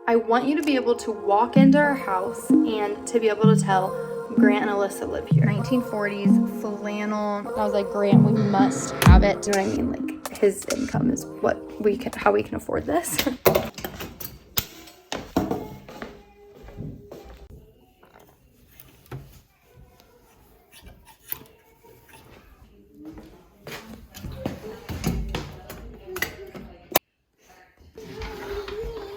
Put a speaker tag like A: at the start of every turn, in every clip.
A: I want you to be able to walk into our house and to be able to tell Grant and Alyssa live here. 1940s flannel. I was like, Grant, we must have it. Do you know what I mean? Like, his income is what we can, how we can afford this.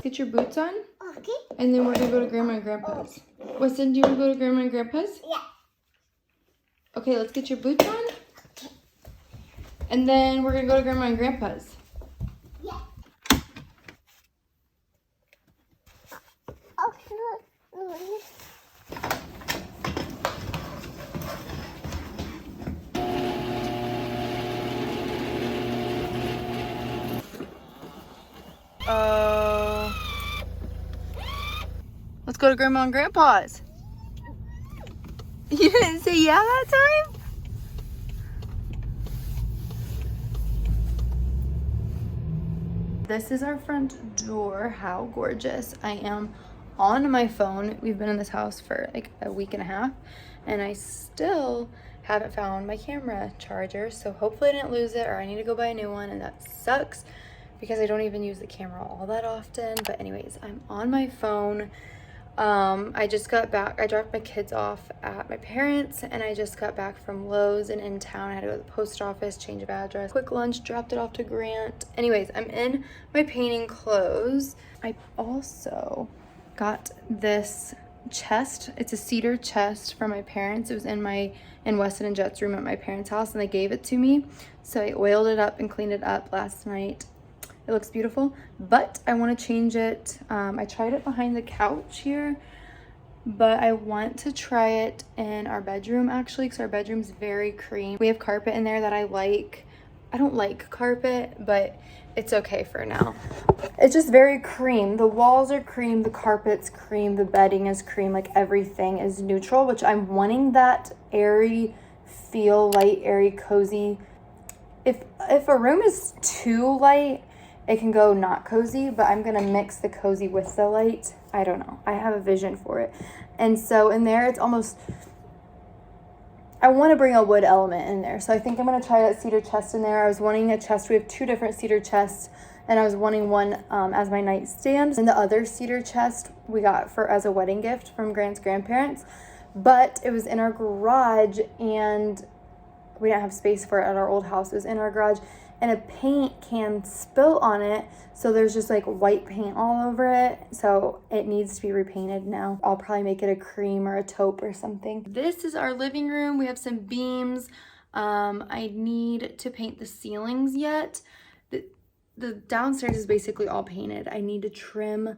A: Get your boots on.
B: Okay.
A: And then we're gonna go to Grandma and Grandpa's. Weston, do you want to go to Grandma and Grandpa's?
B: Yeah.
A: Okay, let's get your boots on. And then we're gonna go to Grandma and Grandpa's.
B: Yeah.
A: Let's go to Grandma and Grandpa's. You didn't say yeah that time? This is our front door. How gorgeous. I am on my phone. We've been in this house for like a week and a half and I still haven't found my camera charger. So hopefully I didn't lose it or I need to go buy a new one, and that sucks because I don't even use the camera all that often. But anyways, I'm on my phone. I just got back. I dropped my kids off at my parents and I just got back from Lowe's and in town. I had to go to the post office, change of address, quick lunch, dropped it off to Grant. Anyways, I'm in my painting clothes. I also got this chest. It's a cedar chest from my parents. It was in Weston and Jet's room at my parents' house and they gave it to me. So I oiled it up and cleaned it up last night. It looks beautiful, but I want to change it. I tried it behind the couch here, but I want to try it in our bedroom actually, because our bedroom's very cream. We have carpet in there that I like. I don't like carpet, but it's okay for now. It's just very cream. The walls are cream, the carpet's cream, the bedding is cream, like everything is neutral, which I'm wanting that airy feel, light, airy, cozy. If a room is too light, it can go not cozy, but I'm gonna mix the cozy with the light. I don't know. I have a vision for it. And so in there, it's almost, I want to bring a wood element in there. So I think I'm gonna try that cedar chest in there. I was wanting a chest. We have two different cedar chests, and I was wanting one as my nightstand. And the other cedar chest we got as a wedding gift from Grant's grandparents, but it was in our garage and we didn't have space for it at our old house. It was in our garage. And a paint can spill on it, so there's just like white paint all over it, so it needs to be repainted now. I'll probably make it a cream or a taupe or something. This is our living room. We have some beams. I need to paint the ceilings yet. The downstairs is basically all painted. I need to trim.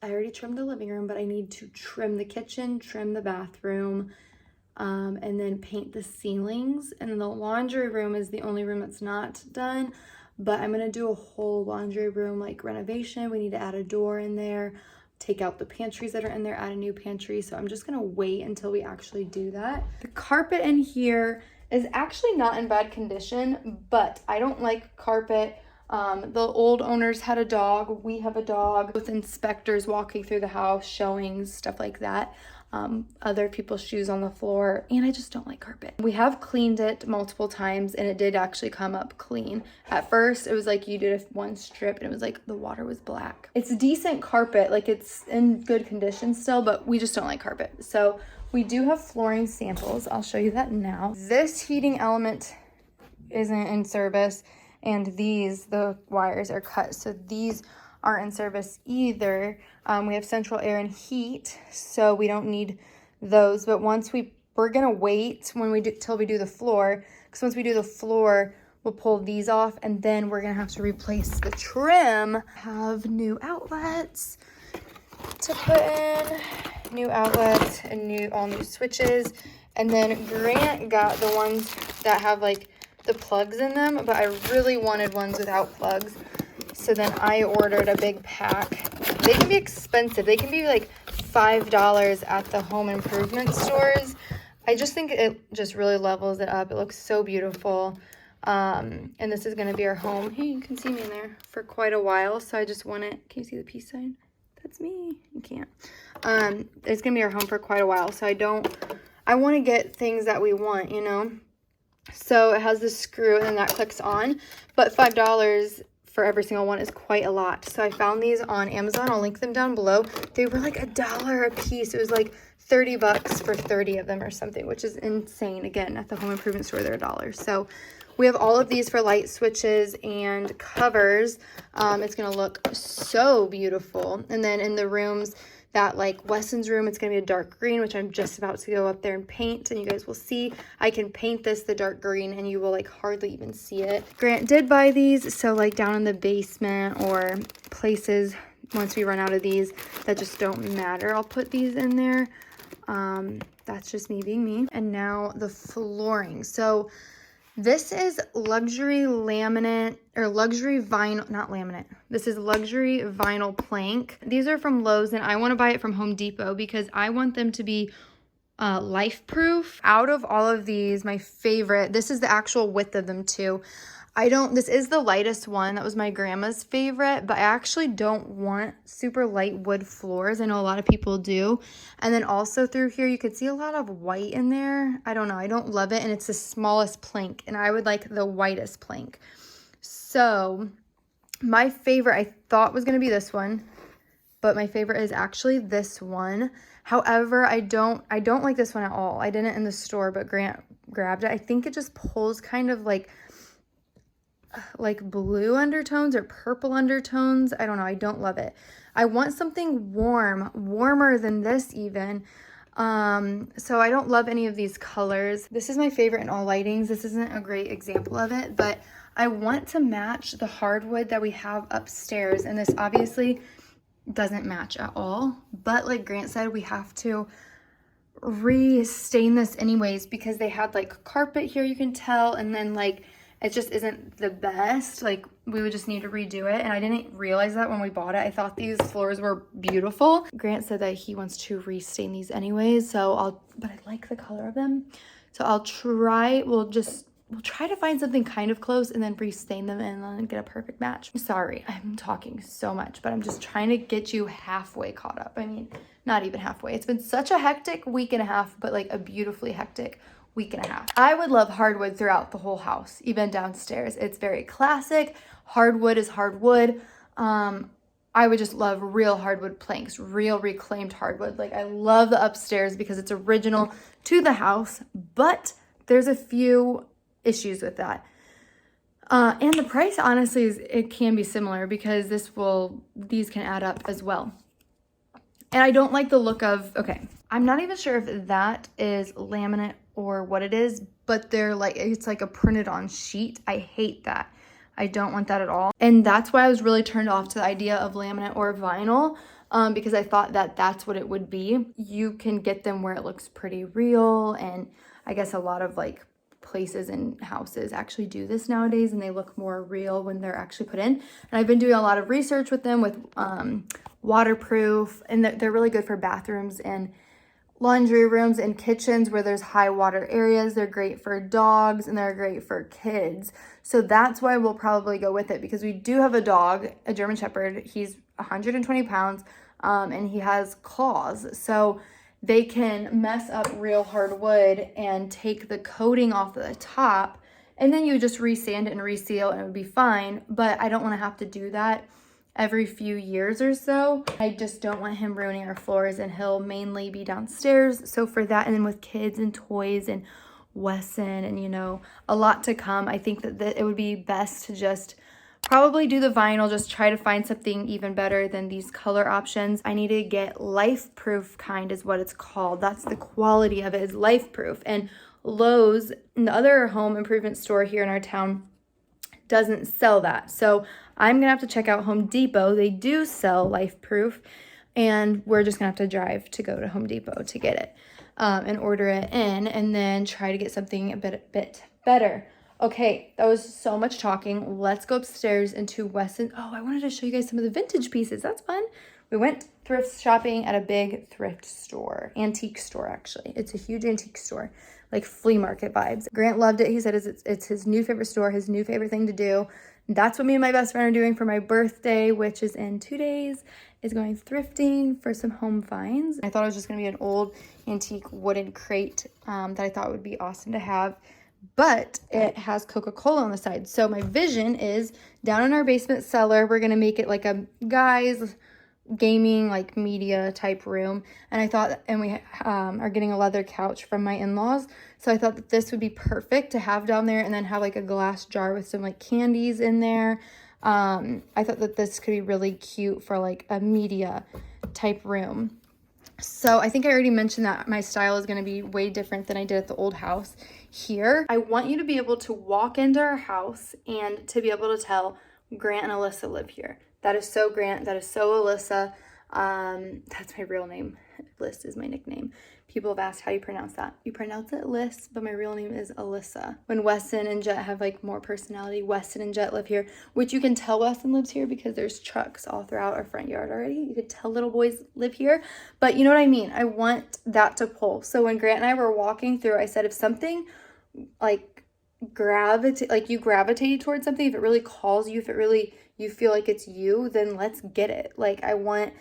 A: I already trimmed the living room, but I need to trim the kitchen, trim the bathroom, and then paint the ceilings. And then the laundry room is the only room that's not done, but I'm gonna do a whole laundry room like renovation. We need to add a door in there, take out the pantries that are in there, add a new pantry. So I'm just gonna wait until we actually do that. The carpet in here is actually not in bad condition, but I don't like carpet. The old owners had a dog. We have a dog with inspectors walking through the house, showings, stuff like that. Other people's shoes on the floor, and I just don't like carpet. We have cleaned it multiple times and it did actually come up clean. At first it was like you did one strip and it was like the water was black. It's decent carpet, like it's in good condition still, but we just don't like carpet. So we do have flooring samples. I'll show you that now. This heating element isn't in service, and the wires are cut, so these aren't in service either. We have central air and heat, so we don't need those. But once we're gonna wait till we do the floor, because once we do the floor, we'll pull these off, and then we're gonna have to replace the trim. Have new outlets to put in, new outlets and all new switches. And then Grant got the ones that have like the plugs in them, but I really wanted ones without plugs. So then I ordered a big pack. They can be expensive. They can be like $5 at the home improvement stores. I just think it just really levels it up. It looks so beautiful. And this is going to be our home. Hey, you can see me in there for quite a while. So I just want it. Can you see the peace sign? That's me. You can't. It's gonna be our home for quite a while, so I want to get things that we want, you know. So it has this screw and then that clicks on, but $5 for every single one is quite a lot. So I found these on Amazon. I'll link them down below. They were like $1 a piece. It was like 30 bucks for 30 of them or something, which is insane. Again, at the home improvement store, they're $1. So we have all of these for light switches and covers. It's gonna look so beautiful. And then in the rooms, that like Weston's room, it's gonna be a dark green, which I'm just about to go up there and paint, and you guys will see I can paint this the dark green and you will like hardly even see it. Grant did buy these, so like down in the basement or places once we run out of these that just don't matter, I'll put these in there. That's just me being me. And now the flooring. So this is luxury laminate or luxury vinyl, not laminate. This is luxury vinyl plank. These are from Lowe's and I want to buy it from Home Depot because I want them to be life proof. Out of all of these, my favorite, this is the actual width of them too. This is the lightest one. That was my grandma's favorite, but I actually don't want super light wood floors. I know a lot of people do. And then also through here, you could see a lot of white in there. I don't know. I don't love it. And it's the smallest plank, and I would like the whitest plank. So my favorite, I thought was going to be this one, but my favorite is actually this one. However, I don't like this one at all. I didn't in the store, but Grant grabbed it. I think it just pulls kind of like blue undertones or purple undertones. I don't know. I don't love it. I want something warmer than this even. So I don't love any of these colors. This is my favorite in all lightings. This isn't a great example of it, but I want to match the hardwood that we have upstairs. And this obviously doesn't match at all. But like Grant said, we have to re-stain this anyways because they had like carpet here, you can tell, and then like it just isn't the best. Like we would just need to redo it. And I didn't realize that when we bought it. I thought these floors were beautiful. Grant said that he wants to restain these anyways. But I like the color of them. So I'll try, we'll try to find something kind of close and then restain them and then get a perfect match. Sorry, I'm talking so much, but I'm just trying to get you halfway caught up. I mean, not even halfway. It's been such a hectic week and a half, but like a beautifully hectic week and a half. I would love hardwood throughout the whole house, even downstairs. It's very classic. Hardwood is hardwood. I would just love real hardwood planks, real reclaimed hardwood. Like I love the upstairs because it's original to the house, but there's a few issues with that. And the price honestly it can be similar because these can add up as well. And I don't like the look of, okay, I'm not even sure if that is laminate or what it is, but it's like a printed on sheet. I hate that. I don't want that at all. And that's why I was really turned off to the idea of laminate or vinyl, because I thought that that's what it would be. You can get them where it looks pretty real, and I guess a lot of like places and houses actually do this nowadays, and they look more real when they're actually put in. And I've been doing a lot of research with them with waterproof, and they're really good for bathrooms and laundry rooms and kitchens where there's high water areas. They're great for dogs and they're great for kids. So that's why we'll probably go with it, because we do have a dog, a German Shepherd. He's 120 pounds and he has claws. So they can mess up real hard wood and take the coating off the top, and then you just resand it and reseal and it would be fine. But I don't want to have to do that every few years or so. I just don't want him ruining our floors, and he'll mainly be downstairs. So for that, and then with kids and toys and Wesson and, you know, a lot to come, I think that it would be best to just probably do the vinyl, just try to find something even better than these color options. I need to get life proof kind is what it's called. That's the quality of it, is life proof. And Lowe's, the other home improvement store here in our town, doesn't sell that. So I'm gonna have to check out Home Depot. They do sell life proof, and we're just gonna have to drive to go to Home Depot to get it and order it in, and then try to get something a bit better. Okay, that was so much talking. Let's go upstairs into Weston. Oh, I wanted to show you guys some of the vintage pieces. That's fun. We went thrift shopping at a big thrift store, antique store actually. It's a huge antique store, like flea market vibes. Grant loved it. He said it's his new favorite store, his new favorite thing to do. That's what me and my best friend are doing for my birthday, which is in 2 days, is going thrifting for some home finds. I thought it was just gonna be an old antique wooden crate that I thought would be awesome to have, but it has Coca-Cola on the side. So my vision is down in our basement cellar, we're gonna make it like a guys gaming, like media type room. And I thought, and we are getting a leather couch from my in-laws, so I thought that this would be perfect to have down there, and then have like a glass jar with some like candies in there. I thought that this could be really cute for like a media type room. So I think I already mentioned that my style is going to be way different than I did at the old house. Here, I want you to be able to walk into our house and to be able to tell Grant and Alyssa live here. That is so Grant, that is so Alyssa. That's my real name. Liz is my nickname. People have asked how you pronounce that. You pronounce it Liz, but my real name is Alyssa. When Weston and Jet have like more personality, Weston and Jet live here, which you can tell Weston lives here because there's trucks all throughout our front yard already. You could tell little boys live here, but you know what I mean? I want that to pull. So when Grant and I were walking through, I said, if something like you gravitate towards something, if it really calls you, if it really, you feel like it's you, then let's get it. Like, I want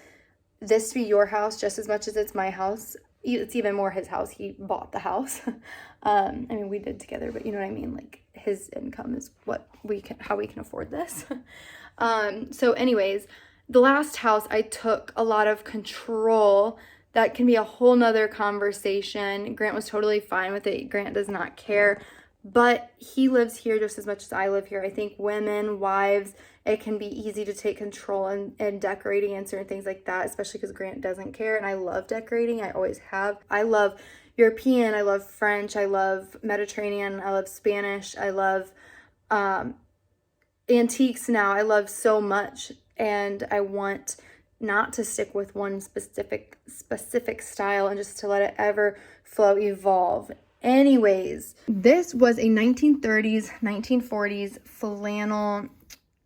A: this to be your house just as much as it's my house. It's even more his house. He bought the house. I mean, we did together, but you know what I mean? Like, his income is how we can afford this. So anyways, the last house, I took a lot of control. That can be a whole nother conversation. Grant was totally fine with it. Grant does not care, but he lives here just as much as I live here. I think women, wives, it can be easy to take control and decorating and certain things like that, especially because Grant doesn't care. And I love decorating. I always have. I love European. I love French. I love Mediterranean. I love Spanish. I love antiques now. I love so much. And I want not to stick with one specific style and just to let it ever flow, evolve. Anyways, this was a 1930s, 1940s flannel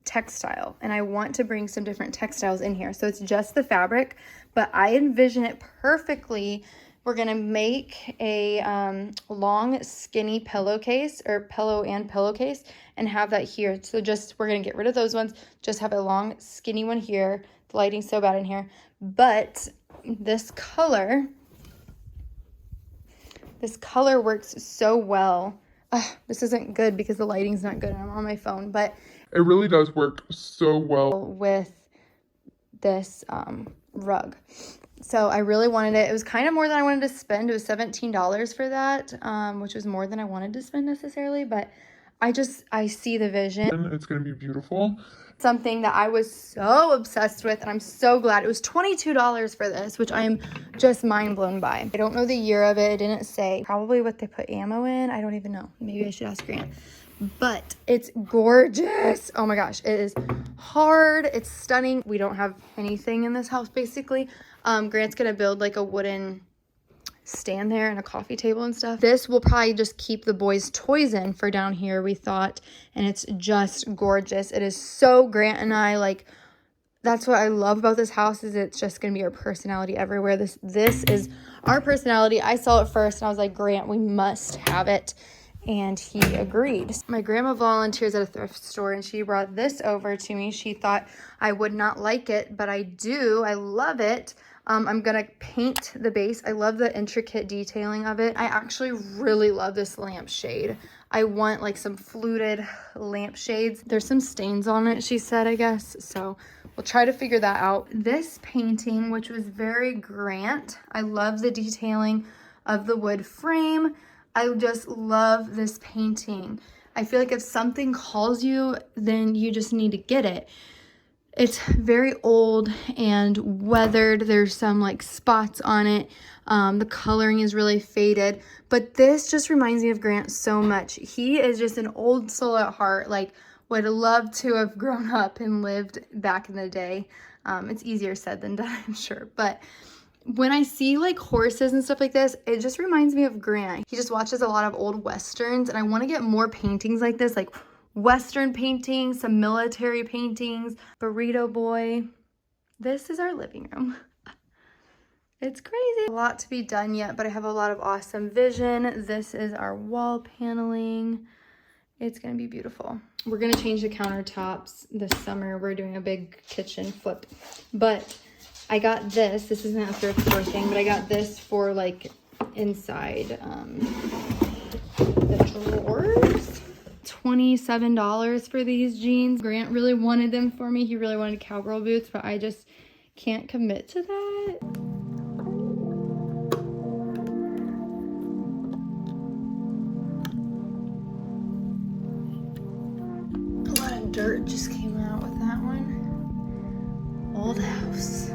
A: textile, and I want to bring some different textiles in here. So it's just the fabric, but I envision it perfectly. We're gonna make a long skinny pillowcase, or pillow and pillowcase, and have that here. So we're gonna get rid of those ones, just have a long skinny one here. The lighting's so bad in here, but this color works so well. This isn't good because the lighting's not good and I'm on my phone, but
B: it really does work so well
A: with this rug. So I really wanted it. It was kind of more than I wanted to spend. It was $17 for that, which was more than I wanted to spend necessarily, but I see the vision.
B: It's going to be beautiful.
A: Something that I was so obsessed with, and I'm so glad. It was $22 for this, which I am just mind blown by. I don't know the year of it. It didn't say. Probably what they put ammo in. I don't even know. Maybe I should ask Grant. But it's gorgeous. Oh my gosh. It is hard. It's stunning. We don't have anything in this house, basically. Grant's going to build like a wooden stand there and a coffee table and stuff. This will probably just keep the boys' toys in for down here, we thought, and it's just gorgeous. It is so Grant and I, like, that's what I love about this house, is it's just gonna be our personality everywhere. This is our personality. I saw it first and I was like, Grant, we must have it, and he agreed. My grandma volunteers at a thrift store and she brought this over to me. She thought I would not like it, but I do. I love it. I'm gonna paint the base. I love the intricate detailing of it. I actually really love this lampshade. I want like some fluted lampshades. There's some stains on it, she said, I guess. So we'll try to figure that out. This painting, which was very Grant. I love the detailing of the wood frame. I just love this painting. I feel like if something calls you, then you just need to get it. It's very old and weathered. There's some like spots on it. The coloring is really faded, but this just reminds me of Grant so much. He is just an old soul at heart, like would love to have grown up and lived back in the day. It's easier said than done, I'm sure. But when I see like horses and stuff like this, it just reminds me of Grant. He just watches a lot of old Westerns, and I want to get more paintings like this, like Western paintings, some military paintings. Burrito boy. This is our living room. It's crazy. A lot to be done yet, but I have a lot of awesome vision. This is our wall paneling. It's gonna be beautiful. We're gonna change the countertops this summer. We're doing a big kitchen flip. But I got this. This isn't a thrift store thing, but I got this for like inside the drawers. $27 for these jeans. Grant really wanted them for me. He really wanted cowgirl boots, but I just can't commit to that. A lot of dirt just came out with that one. Old house.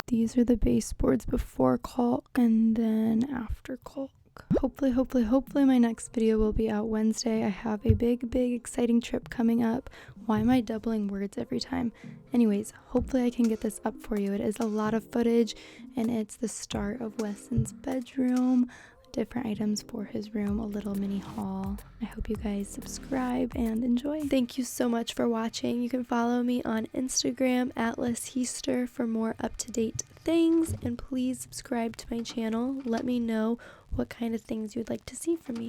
A: These are the baseboards before caulk and then after caulk. Hopefully my next video will be out Wednesday. I have a big exciting trip coming up. Why am I doubling words every time? Anyways, hopefully I can get this up for you. It is a lot of footage and it's the start of Weston's bedroom. Different items for his room, a little mini haul. I hope you guys subscribe and enjoy. Thank you so much for watching. You can follow me on Instagram at Heaster for more up-to-date things, and please subscribe to my channel. Let me know what kind of things you'd like to see from me.